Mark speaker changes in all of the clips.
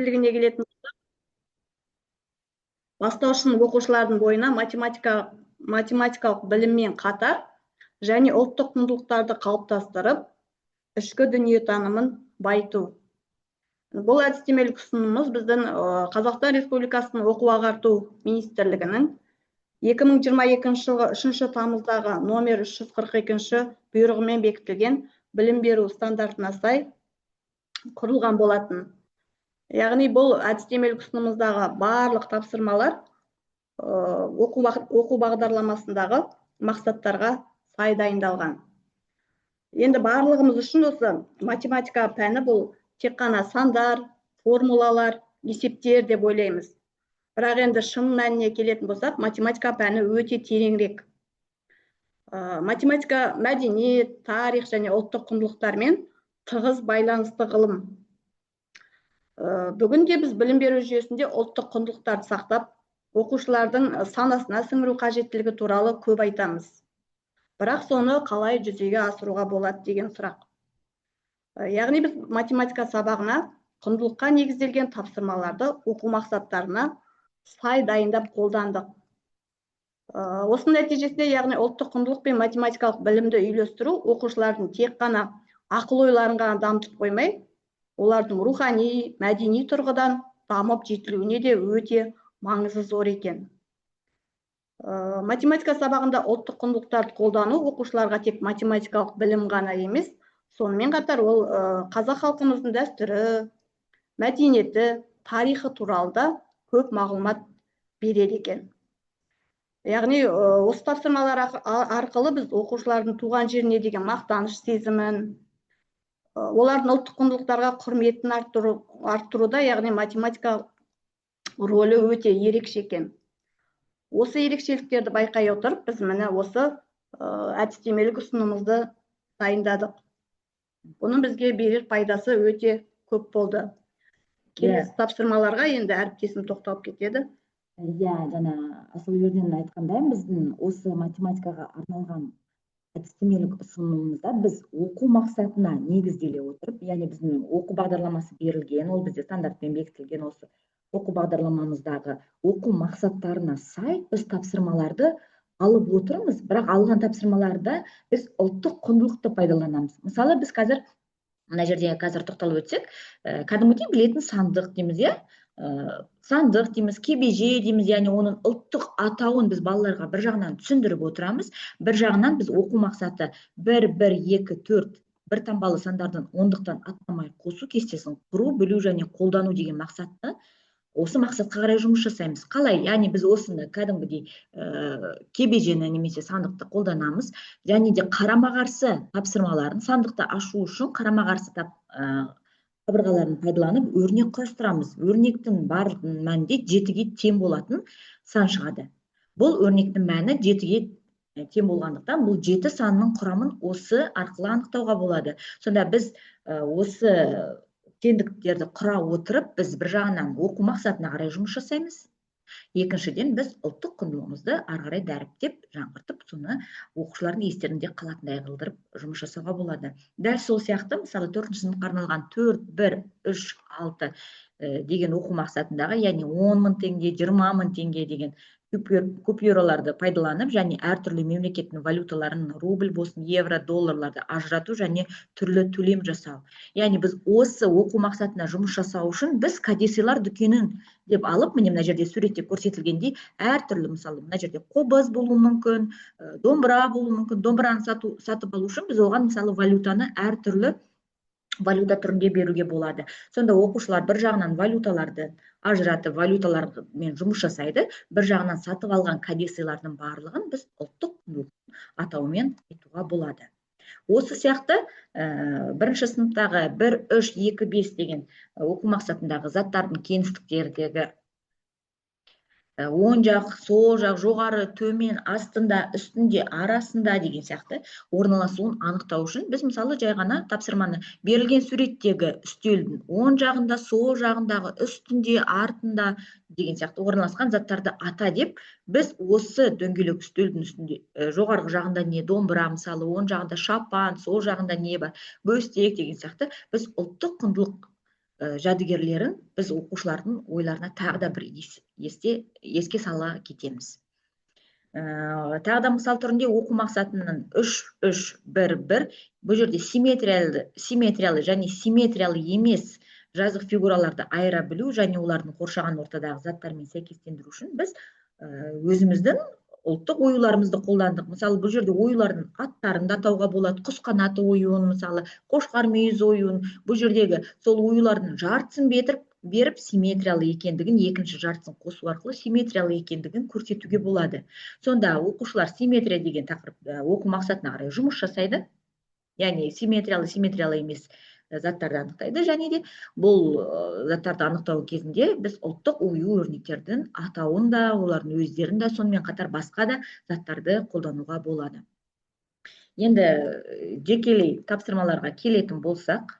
Speaker 1: қажеттілігіне келетін бастауыш сынып оқушылардың бойына математикалық біліммен қатар және ұлттық құндылықтарды қалыптастырып, ішкі дүниетанымын байыту. Бұл әдістемелік ұсынымыз біздің Қазақстан Республикасының оқу-ағарту министрлігінің 2022 жылғы 3 тамыздағы номер 342 бұйрығымен бекітілген білім беру стандартына сай құрылған болатын. Яғни бұл әдістемелік ұсынымыздағы барлық тапсырмалар оқу бағдарламасындағы мақсаттарға сай дайындалған. Енді барлығымыз үшін осы математика пәні бұл тек қана сандар, формулалар, есептер деп ойлаймыз. Бірақ енді шын мәніне келетін болсақ, математика пәні өте тереңірек. Математика мәдениет, тарих және ұлттық құндылықтармен тығыз байланысты ғылым. Бүгінде біз білім беру жүйесінде ұлттық құндылықтарды сақтап, оқушылардың санасына сіңіру қажеттілігі туралы көп айтамыз. Бірақ соны қалай жүзеге асыруға болады деген сұрақ. Яғни біз математика сабағына құндылыққа негізделген тапсырмаларды оқу мақсаттарына сай дайындап қолдандық. Осының нәтижесінде, яғни ұлттық құндылық пен математикалық білімді үйлестіру оқушылардың тек қана ақыл ойларын ғана дамытып қоймай, олардың рухани, мәдени тұрғыдан дамып жетілуіне де өте маңызы зор екен. Математика сабағында ұлттық құндылықтарды қолдану оқушыларға тек математикалық білім ғана емес, сонымен қатар ол қазақ халқымыздың дәстүрі, мәдениеті, тарихы туралы да көп мағлұмат береді екен. Яғни осы тапсырмалар арқылы біз оқушылардың туған жеріне деген мақтаныш сезімін, олардың ұлттық құндылықтарға құрметін арттыруда, яғни математика рөлі өте ерекше екен. Осы ерекшеліктерді байқай отырып, біз міне осы әдістемелік ұсынымызды дайындадық. Бұның бізге берер пайдасы өте көп болды. Келесі тапсырмаларға енді әріптесім тоқталып кетеді.
Speaker 2: Жана Асылгүлден айтқандай, біздің осы математикаға арналған әдістемелік ұсынымымызда біз оқу мақсатына негізделе отырып, яғни біздің оқу бағдарламасы берілген, ол бізде стандартпен бекітілген осы оқу бағдарламамыздағы оқу мақсаттарына сай біз тапсырмаларды алып отырмыз, бірақ алған тапсырмаларда біз ұлттық құндылықты пайдаланамыз. Мысалы, біз қазір мына жерде тоқталып өтсек, кәдімгідей білетін сандық дейміз, сандық дейміз, кебеже дейміз, яғни оның ұлттық атауын біз балаларға бір жағынан түсіндіріп отырамыз, бір жағынан біз оқу мақсаты 1, 1, 2, 4 бір таңбалы сандардың ондықтан атламай қосу кестесін құру, білу және қолдану деген мақсатты осы мақсатқа қарай жұмыс жасаймыз. Қалай? Яғни біз осыны кәдімгідей кебежені немесе сандықты қолданамыз, және де қарама-қарсы тапсырмаларын сандықты ашу үшін қарама-қарсы қабырғаларын пайдаланып өрнек құрастырамыз. Өрнектің бар мәнінде 7-ге тең болатын сан шығады. Бұл өрнектің мәні 7-ге тең болғандықтан, бұл 7 санның құрамын осы арқылы анықтауға болады. Сонда біз осы теңдіктерді құра отырып, біз бір жағынан оқу мақсатына қарай жұмыс жасаймыз. Екіншіден, біз ұлттық құндылығымызды ары қарай дәріптеп, жаңғыртып, соны оқушылардың естерінде қалатындай қылдырып жұмыс жасауға болады. Дәл сол сияқты, мысалы 4-ші сыныпқа арналған 4, 1, 3, 6 деген оқу мақсатындағы, яғни 10.000 теңге, 20.000 теңге деген купюраларды пайдаланып, және әртүрлі мемлекеттің валюталарын, рубль болсын, евро, долларларды ажырату және түрлі төлем жасау. Яғни біз осы оқу мақсатына жұмыс жасау үшін біз кәдесыйлар дүкенін деп алып, міне мына жерде суретте көрсетілгендей, әртүрлі, мысалы, мына жерде қобыз болуы мүмкін, домбыра болуы мүмкін, домбыраны сатып алу үшін біз оған, мысалы, валютаны әртүрлі валюта түрінде беруге болады. Сонда оқушылар бір жағынан валюталарды ажыратып, валюталармен жұмыс жасайды, бір жағынан сатып алған кәдесыйлардың барлығын біз ұлттық атауымен айтуға болады. Осы сияқты бірінші сыныптағы 1, 3, 2, 5 деген оқу мақсатындағы заттардың кеңістіктердегі оң жақ, сол жақ, жоғары, төмен, астында, үстінде, арасында деген сияқты орналасуын анықтау үшін біз мысалы жай ғана тапсырманы берілген суреттегі үстелдің оң жағында, сол жағындағы, үстінде, артында деген сияқты орналасқан заттарды ата деп, біз осы дөңгелек үстелдің үстінде жоғарғы жағында не домбыра, мысалы, оң жағында шапан, сол жағында не бар, бөстек деген сияқты біз ұлттық құндылық жадыгерлерін біз оқушылардың ойларына тағы да бір еске сала кетеміз. Тағы да мысал түрінде оқу мақсатының 3-3-1-1 бұл жерде симметриялы және симметриялы емес жазық фигураларды айыра білу және олардың қоршаған ортадағы заттармен сәйкестендіру үшін біз өзіміздің ұлттық оюларымызды қолдандық. Мысалы, бұл жерде оюлардың аттарын да атауға болады. Құс қанаты оюын, мысалы, қошқар мүйіз оюын. Бұл жердегі сол оюлардың жартысын беріп, симметриялы екендігін, екінші жартысын қосу арқылы симметриялы екендігін көрсетуге болады. Сонда оқушылар симметрия деген тақырып оқу мақсатына қарай жұмыс жасайды. Яғни симметриялы емес заттарды анықтайды, және де бұл заттарды анықтау кезінде біз ұлттық ою өрнектердің атауын да, олардың өздерін да, сонымен қатар басқа да заттарды қолдануға болады. Енді жекелей тапсырмаларға келетін болсақ,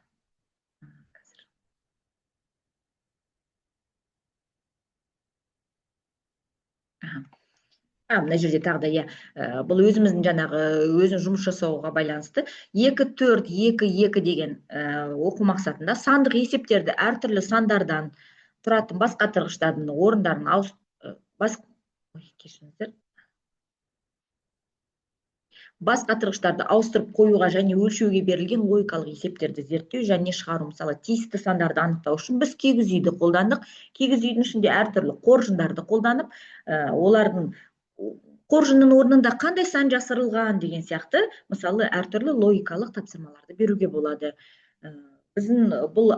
Speaker 2: мына жерде тағы да бұл өзіміздің жаңағы өзін жұмыс жасауға байланысты 2-4-2-2 деген оқу мақсатында сандық есептерді әртүрлі сандардан тұратын бас қатырғыштардың орындарын бас қатырғыштарды ауыстырып қоюға және өлшеуге берілген логикалық есептерді зерттеу және шығару. Мысалы, тиісті сандарды анықтау үшін біз кигіз үйді қолдандық. Кигіз үйдің ішінде әртүрлі қоржындарды қолданып, олардың қоржынның орнында қандай сан жасырылған деген сияқты, мысалы, әртүрлі логикалық тапсырмаларды беруге болады. Біздің бұл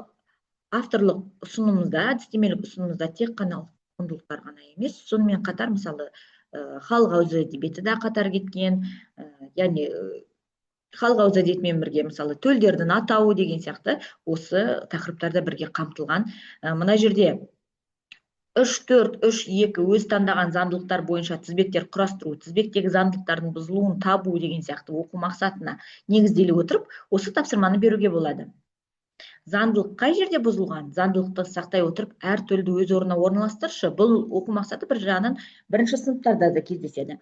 Speaker 2: авторлық ұсынымызда, әдістемелік ұсынымызда тек қана құндылықтар ғана емес, сонымен қатар, мысалы, халық ауыз әдебиеті да қатар кеткен, яғни халық ауыз әдебиетімен бірге, мысалы, төлдердің атауы деген сияқты осы тақырыптарда бірге қамтылған. Мына жерде 3-4-3-2 өз таңдаған заңдылықтар бойынша тізбектер құрастыру, тізбектегі заңдылықтардың бұзылуын табу деген сияқты оқу мақсатына негізделе отырып, осы тапсырманы беруге болады. Заңдылық қай жерде бұзылған? Заңдылықты сақтай отырып, әр төлді өз орнына орналастыршы. Бұл оқу мақсаты бір жағынан бірінші сыныптарда да кездеседі.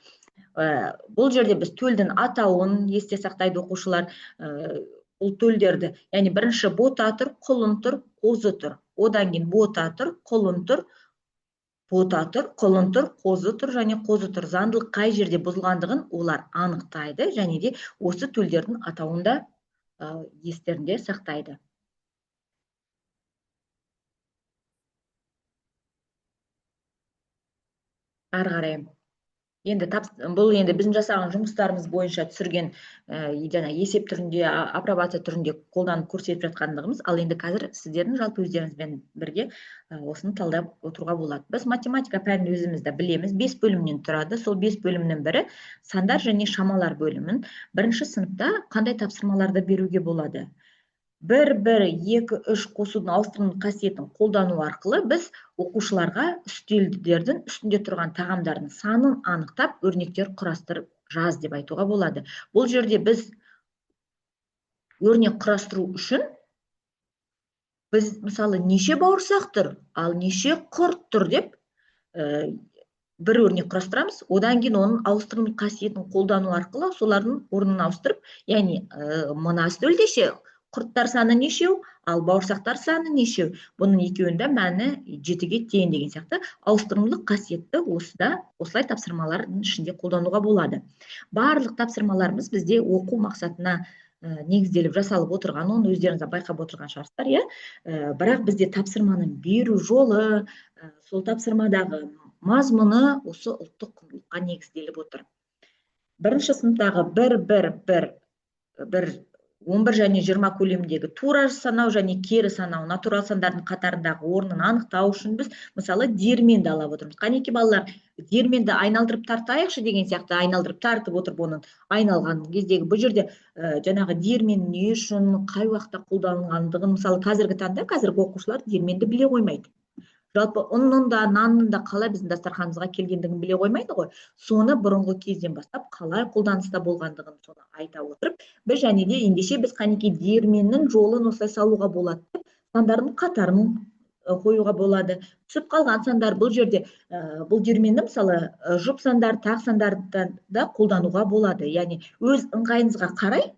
Speaker 2: Бұл жерде біз төлдің атауын есте сақтайды оқушылар. Бұл төлдерді, яғни бірінші бота тұр, құлын тұр, қозы тұр. Одан кейін бота тұр, құлын тұр, бота тұр, құлын тұр, қозы тұр және қозы тұр. Заңдылық қай жерде бұзылғандығын олар анықтайды және де осы төлдердің атауын да естерінде сақтайды. Ары қарай. Бұл енді біздің жасаған жұмыстарымыз бойынша түсірген есеп түрінде, апробация түрінде қолданып көрсетіп жатқандығымыз, ал енді қазір сіздердің жалпы өздеріңізбен бірге осыны талдап отыруға болады. Біз математика пәнін өзімізді білеміз, 5 бөлімнен тұрады. Сол 5 бөлімнің бірі сандар және шамалар бөлімін бірінші сыныпта қандай тапсырмаларды беруге болады? 1-1-2-3 қосудың ауыстырымдық қасиетін қолдану арқылы біз оқушыларға үстелдердің үстінде тұрған тағамдардың санын анықтап, өрнектер құрастырып жаз деп айтуға болады. Бұл жерде біз өрнек құрастыру үшін біз, мысалы, неше бауырсақ тұр, ал неше құрт тұр деп бір өрнек құрастырамыз, одан кейін оның ауыстырымдық қасиетін қолдану арқылы солардың орнын ауыстырып, яғни мына үстелде ше құрттар саны нешеу, ал бауырсақтар саны нешеу. Бұның екеуінде мәні 7-ге тең деген сияқты ауыстырымдық қасиетті осылай тапсырмалардың ішінде қолдануға болады. Барлық тапсырмаларымыз бізде оқу мақсатына негізделіп жасалып отырған, оны өздеріңіз байқап отырған шығарсыздар, бірақ бізде тапсырманың беру жолы, сол тапсырмадағы мазмұны осы ұлттық құндылыққа негізделіп отыр. Бірінші сыныптағы 1-1-1 11 және 20 көлеміндегі тура санау және кері санау, натурал сандардың қатарындағы орнын анықтау үшін біз, мысалы, диірменді алып отырмыз. Қанеки балалар, диірменді айналдырып тартайықшы деген сияқты айналдырып тартып отырып оның айналған кездегі бұл жерде жаңағы диірмен не үшін, қай уақытта қолданылғандығын, мысалы, қазіргі таңда қазіргі оқушылар диірменді біле қоймайды. Жалпы ұнның да, нанның да қалай біздің дастарханымызға келгендігін біле қоймайды ғой. Соны бұрынғы кезден бастап қалай қолданыста болғандығын соны айта отырып, біз және де ендеше біз қанеки диірменнің жолын осылай салуға болады деп, сандардың қатарын қоюға болады. Түсіп қалған сандар бұл жерде, бұл диірменді, мысалы, жұп сандар, тақ сандарды да қолдануға болады. Яғни өз ыңғайыңызға қарай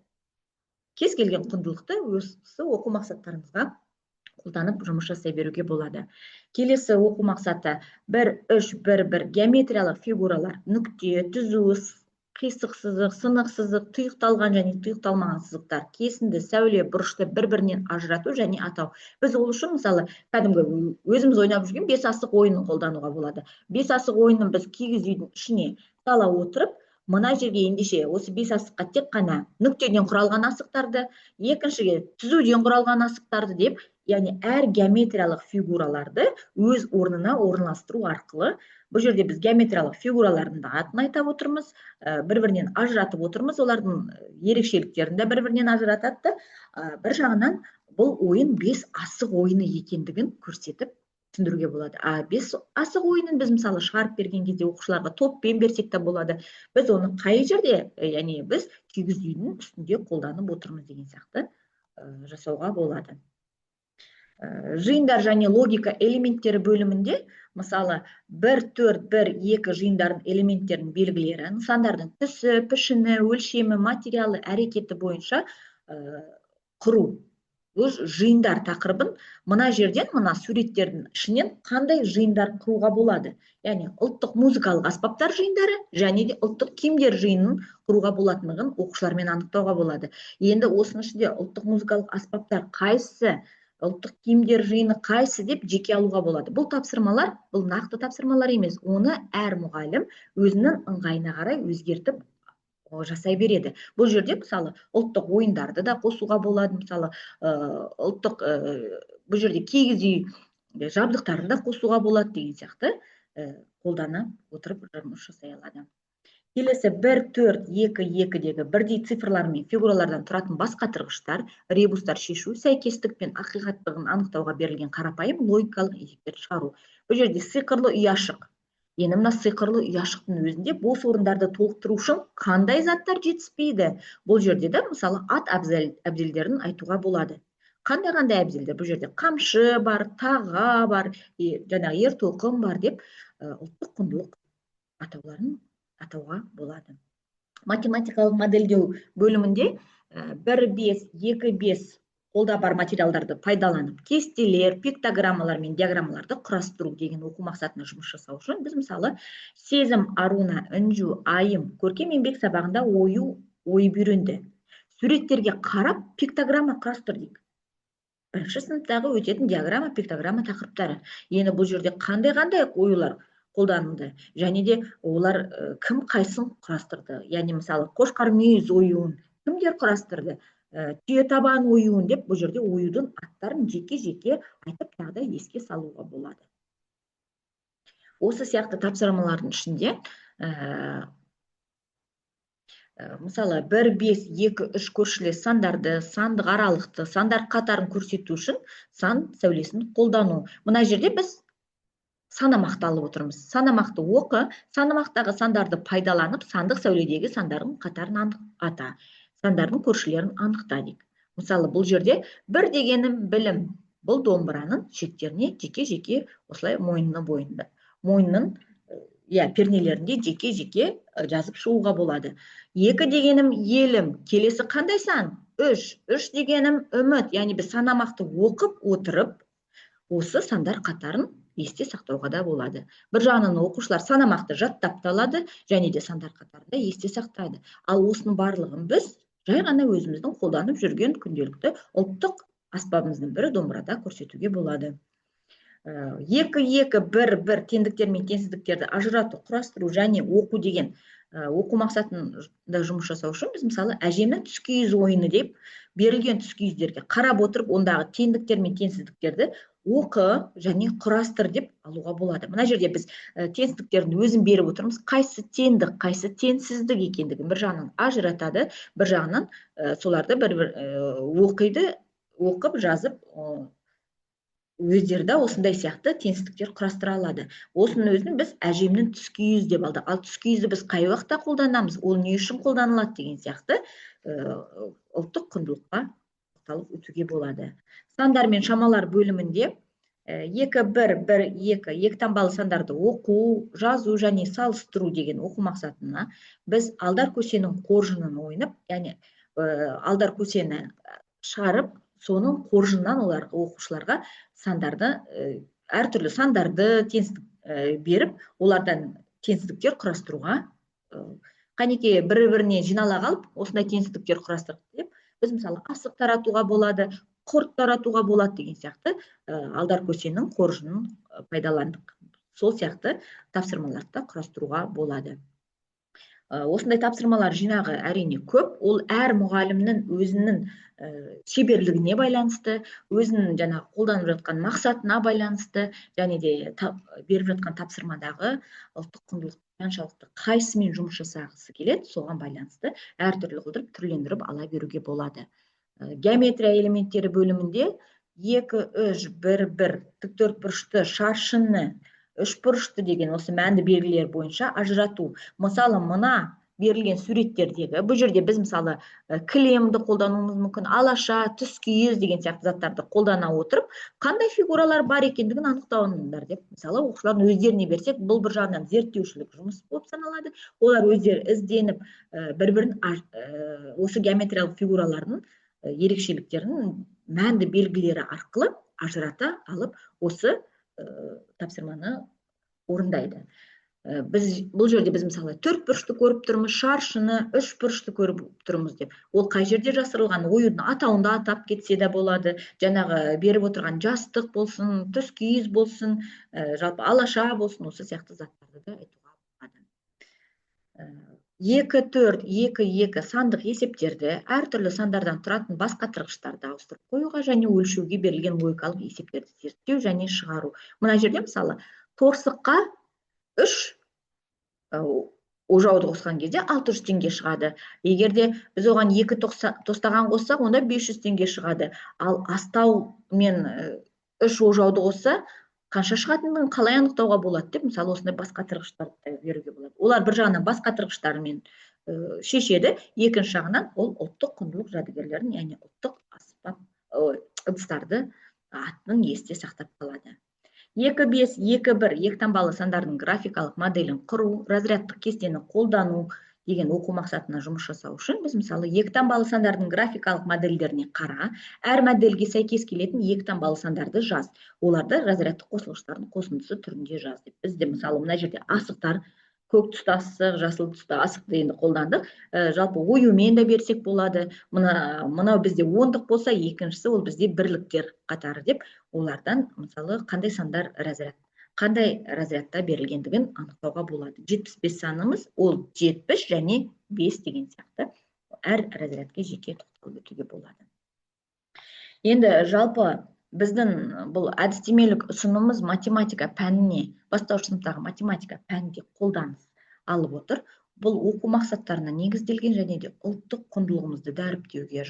Speaker 2: кез келген құндылықты осы оқу мақсаттарыңызға қолданып жұмыс жасай беруге болады. Келесі оқу мақсаты 1-3-1-1 геометриялық фигуралар, нүкте, түзу, қисық сызық, сынық сызық, тұйықталған және тұйықталмаған сызықтар, кесінді, сәуле, бұрышты бір-бірінен ажырату және атау. Біз ол үшін мысалы кәдімгі өзіміз ойнап жүрген 5 асық ойынын қолдануға болады. 5 асық ойынын біз кигіз үйдің ішіне сала отырып, мына жерге ендеше осы 5 асыққа тек қана нүктеден құралған асықтарды, екіншіге түзуден құралған асықтарды деп, яғни әр геометриялық фигураларды өз орнына орналастыру арқылы, бұл жерде біз геометриялық фигуралардың да атын айтып отырмыз, бір-бірінен ажыратып отырмыз, олардың ерекшеліктерін де бір-бірінен ажыратады. Бір жағынан бұл ойын 5 асық ойыны екендігін көрсетіп түсіндіруге болады. 5 асық ойынын біз мысалы шығарып берген кезде оқушыларға топпен берсек те болады. Біз оны қай жерде, яғни біз кигіз үйдің үстінде қолданып отырмыз деген сияқты жасауға болады. Жиындар және логика элементтері бөлімінде мысалы 1-4-1-2 жиындардың элементтерінің белгілері, нысандардың түсі, пішіні, өлшемі, материалы, әрекеті бойынша құру. Жиындар тақырыбын мына жерден, мына суреттердің ішінен қандай жиындар құруға болады. Яғни ұлттық музыкалық аспаптар жиындары және де ұлттық киімдер жиынын құруға болатындығын оқушылармен анықтауға болады. Енді осының ішінде ұлттық музыкалық аспаптар қайсысы, ұлттық киімдер жиыны қайсы деп жеке алуға болады. Бұл тапсырмалар, бұл нақты тапсырмалар емес. Оны әр мұғалім өзінің ыңғайына қарай өзгертіп жасай береді. Бұл жерде мысалы ұлттық ойындарды да қосуға болады. Мысалы ұлттық бұл жерде кигіз үй жабдықтарын да қосуға болады деген сияқты қолдана отырып жұмыс жасай алады. Келесі 1-4-2-2-дегі бірдей цифрлар мен фигуралардан тұратын басқа тұрғыштар, ребустар шешу, сәйкестік пен ақиқаттығын анықтауға берілген қарапайым логикалық есептерді шығару. Бұл жерде сиқырлы ұяшық. Енді мына сиқырлы ұяшықтың өзінде бос орындарды толықтыру үшін қандай заттар жетіспейді? Бұл жерде де мысалы ат әбзелдерін айтуға болады. Қандай әбзелдер? Бұл жерде қамшы бар, таға бар, жаңағы ер-тоқым бар деп ұлттық құндылық атауларын атауға болады. Математикалық модельдеу бөлімінде 1-5-2-5 қолда бар материалдарды пайдаланып, кестелер, пиктограммалар мен диаграммаларды құрастыру деген оқу мақсатына жұмыс жасау үшін біз мысалы Сезім, Аруна, Үнжу, Айым көркем еңбек сабағында ойып үйренді. Суреттерге қарап пиктограмма құрастыр дейік. Бірінші сыныптағы өтетін диаграмма, пиктограмма тақырыптары. Енді бұл жерде қандай оюлар қолданылды, және де олар кім қайсын құрастырды. Яғни мысалы қошқар мүйіз оюын кімдер құрастырды, түйе табан оюын деп бұл жерде оюдың аттарын жеке-жеке айтып тағы да еске салуға болады. Осы сияқты тапсырмалардың ішінде мысалы 1-5-2-3 көршілес сандарды, сандық аралықты, сандар қатарын көрсету үшін сан сәулесін қолдану. Мына жерде біз санамақты алып отырмыз. Санамақты оқы, санамақтағы сандарды пайдаланып, сандық сәуледегі сандардың қатарын ата, сандардың көршілерін анықта дейік. Мысалы, бұл жерде 1 дегенім білім. Бұл домбыраның шектеріне жеке-жеке осылай мойнының пернелерінде жеке-жеке жазып шығуға болады. 2 дегенім елім. Келесі қандай сан? 3. 3 дегенім үміт. Яғни біз санамақты оқып отырып, осы сандар қатарын есте сақтауға да болады. Бір жағынан оқушылар санамақты жаттап та алады, және де сандар қатарында есте сақтайды. Ал осының барлығын біз жай ғана өзіміздің қолданып жүрген күнделікті ұлттық аспабымыздың бірі домбырада көрсетуге болады. 2-2-1-1 теңдіктер мен теңсіздіктерді ажырату, құрастыру және оқу деген оқу мақсатында жұмыс жасау үшін біз мысалы әжемнің түскиіз ойыны деп берілген түскиіздерге қарап отырып, ондағы теңдіктер мен теңсіздіктерді оқы және құрастыр деп алуға болады. Мына жерде біз теңсіздіктердің өзін беріп отырмыз. Қайсы теңдік, қайсы теңсіздік екендігін бір жағынан ажыратады, бір жағынан соларды бір оқып, жазып, өздері де осындай сияқты теңсіздіктер құрастыра алады. Осының өзін біз әжемнің түскиіз деп алды. Ал түскиізді біз қай уақытта қолданамыз, ол не үшін қолданылады деген сияқты ұлттық құндылыққа тоқталып өтуге болады. Сандар мен шамалар бөлімінде 2-1-1-2 таңбалы сандарды оқу, жазу және салыстыру деген оқу мақсатына біз алдар көсенің қоржынын ойнап, яғни алдар көсені шығарып, соның қоржынынан оларға оқушыларға сандарды әртүрлі сандарды теңсіздік беріп, олардан теңсіздіктер құрастыруға қанекей бір-біріне жинала қалып, осындай теңсіздіктер құрастырдық деп, біз мысалы асық таратуға болады, құрт таратуға болады деген сияқты алдар көсенің қоржынын пайдаландық. Сол сияқты тапсырмаларды құрастыруға болады. Осындай тапсырмалар жинағы әрине көп, ол әр мұғалімнің өзінің шеберлігіне байланысты, өзінің жаңағы қолданып жатқан мақсатына байланысты, және де беріп жатқан тапсырмадағы ұлттық құндылықты қаншалықты қайсымен жұмыс жасағысы келеді, соған байланысты әртүрлі қылдырып түрлендіріп ала беруге болады. Геометрия элементтері бөлімінде 2, 3, 1, 1 тіктөртбұрышты, шаршыны, үшбұрышты деген осы мәнді белгілер бойынша ажырату. Мысалы, мына берілген суреттердегі, бұл жерде біз мысалы кілемді қолдануымыз мүмкін, алаша, түскиіз деген сияқты заттарды қолдана отырып, қандай фигуралар бар екендігін анықтауыңдар деп. Мысалы, оқушылардың өздеріне берсек, бұл бір жағынан зерттеушілік жұмыс болып саналады. Олар өздері ізденіп, бір-бірін осы геометриялық фигуралардың ерекшеліктерін мәнді белгілері арқылы ажырата алып, осы тапсырманы орындайды. Бұл жерде біз мысалы 4 бұрышты көріп тұрмыз, шаршыны, 3 бұрышты көріп тұрмыз деп. Ол қай жерде жасырылған, ойын атауында атап кетсе де болады. Жаңағы беріп отырған жастық болсын, түскиіз болсын, жалпы алаша болсын, осы сияқты заттарды да айтуға болады. 2, 4, 2, 2 сандық есептерді әртүрлі сандардан тұратын басқа тырғыштарды ауыстырып қоюға және өлшеуге берілген логикалық есептерді зерттеу және шығару. Мына жерде мысалы торсыққа 3 ожауды қосқан кезде 600 теңге шығады. Егерде біз оған 2 тостаған қоссақ, онда 500 теңге шығады. Ал астау мен 3 ожауды қосса, қанша шығатынын қалай анықтауға болады деп, мысалы осындай басқа тырғыштарды беруге болады. Олар бір жағынан басқа тырғыштармен шешеді, екінші жағынан ол ұлттық құндылық жәдігерлерін, яғни ұлттық аспап ыдыстарды атының есте сақтап қалады. 2, 5, 2, 1 екі таңбалы сандардың графикалық моделін құру, разрядтық кестені қолдану деген оқу мақсатына жұмыс жасау үшін біз мысалы 2 таңбалы сандардың графикалық модельдеріне қара, әр модельге сәйкес келетін 2 таңбалы сандарды жаз. Оларды разрядтық қосылғыштардың қосындысы түрінде жаз деп. Бізде мысалы мына жерде асықтар, көк түсті асық, жасыл түсті асықты енді қолдандық. Жалпы оюмен де берсек болады. Мынау бізде ондық болса, екіншісі ол бізде бірліктер қатары деп, олардан мысалы қандай сандар қандай разрядта берілгендігін анықтауға болады. 75 санымыз ол 70 және 5 деген сияқты әр разрядке жеке тоқталып өтуге болады. Енді жалпы біздің бұл әдістемелік ұсынымыз математика пәніне, бастауыш сыныптағы математика пәнінде қолданыс алып отыр. Бұл оқу мақсаттарына негізделген және де ұлттық құндылығымызды дәріптеуге,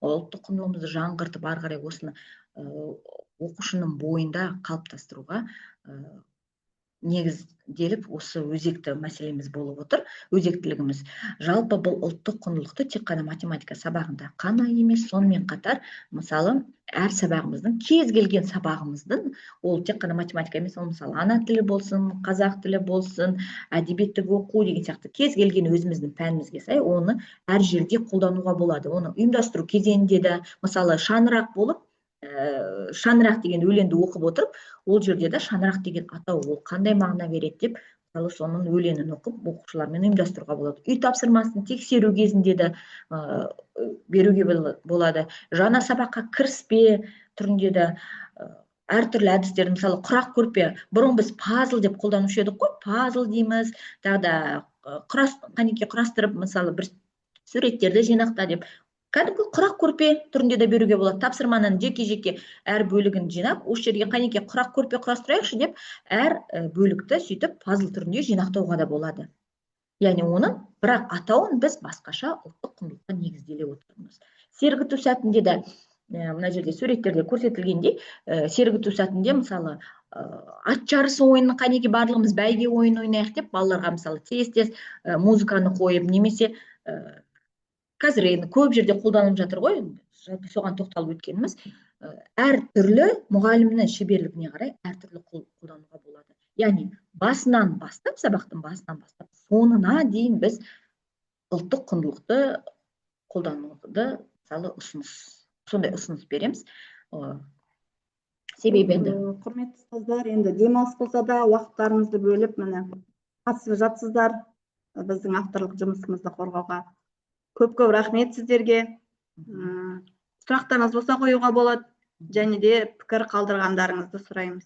Speaker 2: ұлттық құндылығымызды жаңғыртып, ары қарай осыны оқушының бойында қалыптастыруға негізделіп, осы өзекті мәселеміз болып отыр. Өзектілігіміз жалпы бұл ұлттық құндылықты тек қана математика сабағында қана емес, сонымен қатар мысалы әр сабағымыздың, кез келген сабағымыздың, ол тек қана математика емес, ол мысалы ана тілі болсын, қазақ тілі болсын, әдебиеттік оқу деген сияқты кез келген өзіміздің пәнімізге сай оны әр жерде қолдануға болады. Оны ұйымдастыру кезеңінде де мысалы шаңырақ болып, шаңырақ деген өлеңді оқып отырып, ол жерде де шаңырақ деген атау ол қандай мағына береді деп, мысалы соның өлеңін оқып оқушылармен ұйымдастыруға болады. Үй тапсырмасын тексеру кезінде де беруге болады. Жаңа сабаққа кіріспе түрінде де әртүрлі әдістер, мысалы құрақ көрпе, бұрын біз пазл деп қолданушы едік қой, пазл дейміз, тағы да қанекей құрастырып, мысалы бір суреттерді жинақта деп, кәдімгі құрақ көрпе түрінде де беруге болады. Тапсырманың жеке-жеке әр бөлігін жинап, осы жерге қанекей құрақ көрпе құрастырайықшы деп, әр бөлікті сөйтіп пазл түрінде жинақтауға да болады. Яғни оның бірақ атауын біз басқаша ұлттық құндылыққа негізделе отырмыз. Сергіту сәтінде де, мына жерде суреттерде көрсетілгендей, сергіту сәтінде мысалы ат жарысы ойынын қанекей барлығымыз бәйге ойын ойнайық деп, балаларға мысалы тез-тез музыканы қойып, немесе қазір енді көп жерде қолданылып жатыр ғой, соған тоқталып өткеніміз, әр түрлі мұғалімнің шеберлігіне қарай әртүрлі қолдануға болады. Яғни басынан бастап, сабақтың басынан бастап, соңына дейін біз ұлттық құндылықты қолдануды мысалы ұсыныс сондай ұсыныс береміз. Себебі енді
Speaker 1: Құрметті ұстаздар, енді демалыс болса да уақыттарыңызды бөліп міне қатысып жатсыздар біздің авторлық жұмысымызды қорғауға. Көп рахмет сіздерге. Сұрақтарыңыз болса қоюға болады, және де пікір қалдырғандарыңызды сұраймыз.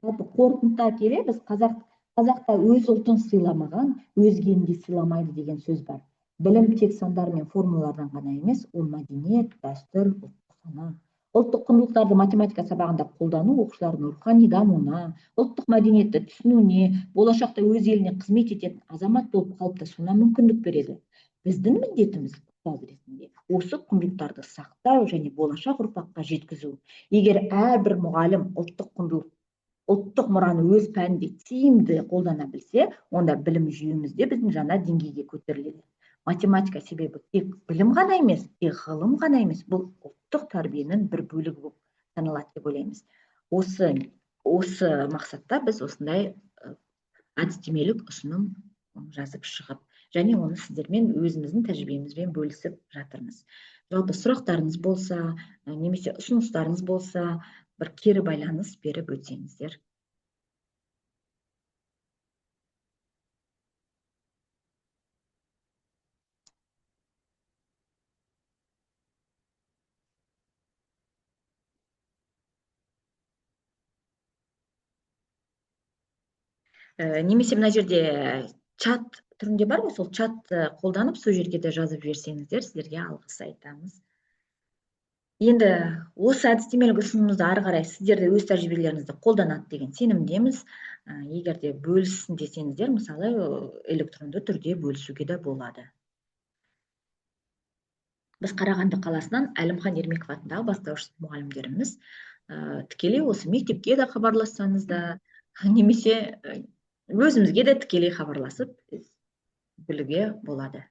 Speaker 2: Жалпы қорытындыға келе біз қазақта өз ұлтын сыйламаған өзгені де сыйламайды деген сөз бар. Білім тек сандар мен формулалардан ғана емес, ол мәдениет, дәстүр, ұлттық сана. Ұлттық құндылықтарды математика сабағында қолдану оқушылардың рухани дамуына, ұлттық мәдениетті түсінуіне, болашақта өз еліне қызмет ететін азамат болып қалыптасуына мүмкіндік береді. Біздің міндетіміз ұстаз ретінде осы құндылықтарды сақтау және болашақ ұрпаққа жеткізу. Егер әрбір мұғалім ұлттық мұраны өз пәнінде тиімді қолдана білсе, онда білім жүйемізде біздің жаңа деңгейге көтеріледі. Математика себебі тек білім ғана емес, тек ғылым ғана емес, бұл ұлттық тәрбиенің бір бөлігі болып саналады деп ойлаймыз. Осы мақсатта біз осындай әдістемелік ұсыным жазып шығып, және оны сіздермен өзіміздің тәжірибемізбен бөлісіп жатырмыз. Жалпы сұрақтарыңыз болса, немесе ұсыныстарыңыз болса, бір кері байланыс беріп өтсеңіздер. Немесе мына жерде чат түрінде бар ғой, сол чатты қолданып сол жерге де жазып жіберсеңіздер, сіздерге алғыс айтамыз. Енді осы әдістемелік ұсынымымызды ары қарай сіздер де өз тәжірибелеріңізді қолданады деген сенімдеміз. Егер де бөліссін десеңіздер, мысалы электронды түрде бөлісуге де болады. Біз Қарағанды қаласынан Әлімхан Ермеков атындағы бастауыш мұғалімдеріміз. Тікелей осы мектепке де хабарлассаңыз да, немесе өзімізге де тікелей хабарласып білуге болады.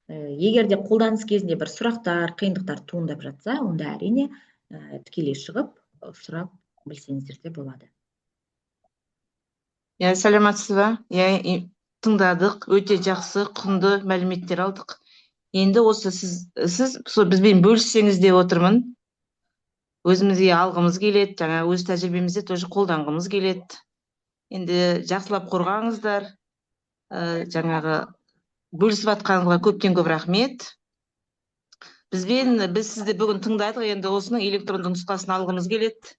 Speaker 2: Егер де қолданыс кезінде бір сұрақтар, қиындықтар туындап жатса, онда әрине тікелей шығып сұрап білсеңіздер де болады.
Speaker 3: Сәлеметсіз ба? Тыңдадық, өте жақсы, құнды мәліметтер алдық. Енді осы сіз бізбен бөліссеңіз деп отырмын. Өзімізге алғымыз келеді, жаңа өз тәжірибемізде тоже қолданғымыз келеді. Енді жақсылап қорғаңыздар. Жаңағы бөлісіп атқаныңызға көптен көп рахмет. Біз сізді бүгін тыңдадық, енді осының электронды нұсқасын алғымыз келеді.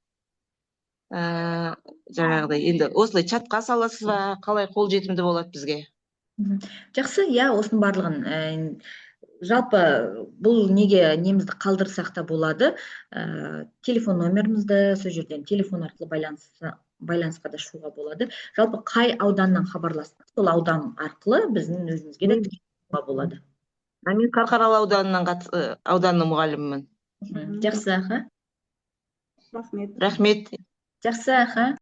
Speaker 3: Жаңағыдай, енді осылай чатқа саласыз ба, қалай қолжетімді болады бізге?
Speaker 2: Жақсы, осының барлығын жалпы бұл немізді қалдырсақ та болады. Телефон номерімізді сол жерден телефон арқылы байланысқа да шығуға болады. Жалпы қай ауданнан хабарластық, сол аудан арқылы біздің өзімізге де тіркелуге болады.
Speaker 3: Мен Қарқаралы ауданның мұғалімімін.
Speaker 2: Жақсы, аха.
Speaker 1: Рахмет.
Speaker 3: Рахмет.
Speaker 2: Жақсы, аха.